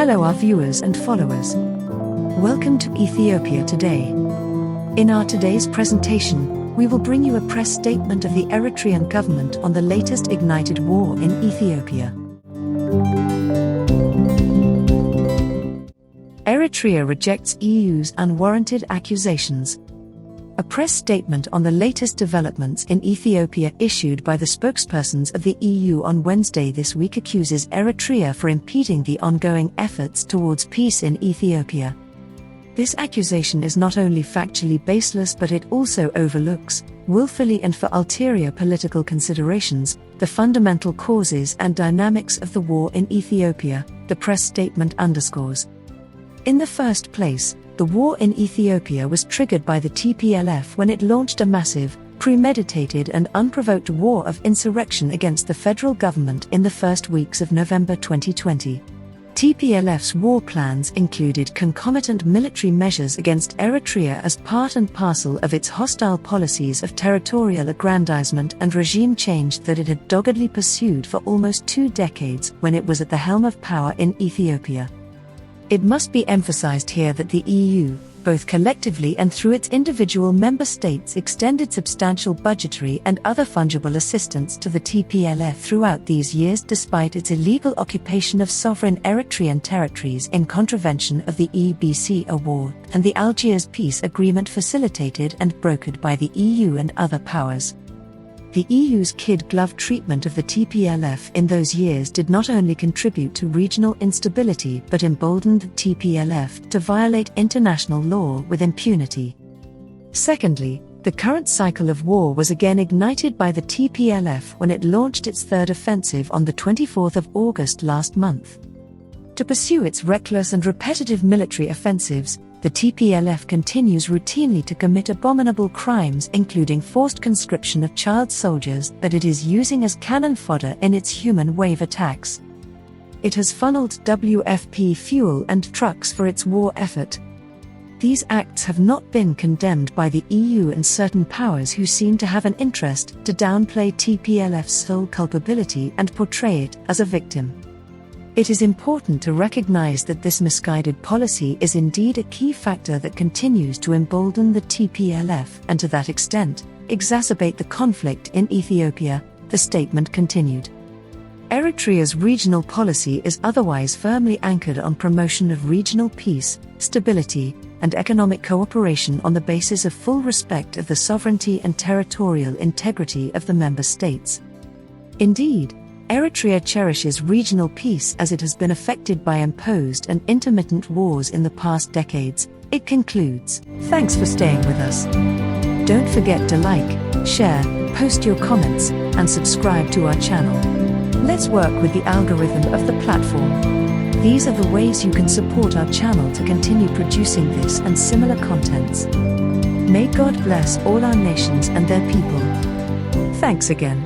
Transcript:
Hello our viewers and followers. Welcome to Ethiopia Today. In our today's presentation, we will bring you a press statement of the Eritrean government on the latest ignited war in Ethiopia. Eritrea rejects EU's unwarranted accusations. A press statement on the latest developments in Ethiopia issued by the spokespersons of the EU on Wednesday this week accuses Eritrea for impeding the ongoing efforts towards peace in Ethiopia. This accusation is not only factually baseless but it also overlooks, willfully and for ulterior political considerations, the fundamental causes and dynamics of the war in Ethiopia, the press statement underscores. In the first place, the war in Ethiopia was triggered by the TPLF when it launched a massive, premeditated and unprovoked war of insurrection against the federal government in the first weeks of November 2020. TPLF's war plans included concomitant military measures against Eritrea as part and parcel of its hostile policies of territorial aggrandizement and regime change that it had doggedly pursued for almost 2 decades when it was at the helm of power in Ethiopia. It must be emphasized here that the EU, both collectively and through its individual member states, extended substantial budgetary and other fungible assistance to the TPLF throughout these years despite its illegal occupation of sovereign Eritrean territories in contravention of the EBC award and the Algiers peace agreement facilitated and brokered by the EU and other powers. The EU's kid-glove treatment of the TPLF in those years did not only contribute to regional instability but emboldened the TPLF to violate international law with impunity. Secondly, the current cycle of war was again ignited by the TPLF when it launched its third offensive on the 24th of August last month. To pursue its reckless and repetitive military offensives, the TPLF continues routinely to commit abominable crimes including forced conscription of child soldiers that it is using as cannon fodder in its human wave attacks. It has funneled WFP fuel and trucks for its war effort. These acts have not been condemned by the EU and certain powers who seem to have an interest to downplay TPLF's sole culpability and portray it as a victim. It is important to recognize that this misguided policy is indeed a key factor that continues to embolden the TPLF and to that extent, exacerbate the conflict in Ethiopia, the statement continued. Eritrea's regional policy is otherwise firmly anchored on promotion of regional peace, stability, and economic cooperation on the basis of full respect of the sovereignty and territorial integrity of the member states. Indeed, Eritrea cherishes regional peace as it has been affected by imposed and intermittent wars in the past decades, it concludes. Thanks for staying with us. Don't forget to like, share, post your comments, and subscribe to our channel. Let's work with the algorithm of the platform. These are the ways you can support our channel to continue producing this and similar contents. May God bless all our nations and their people. Thanks again.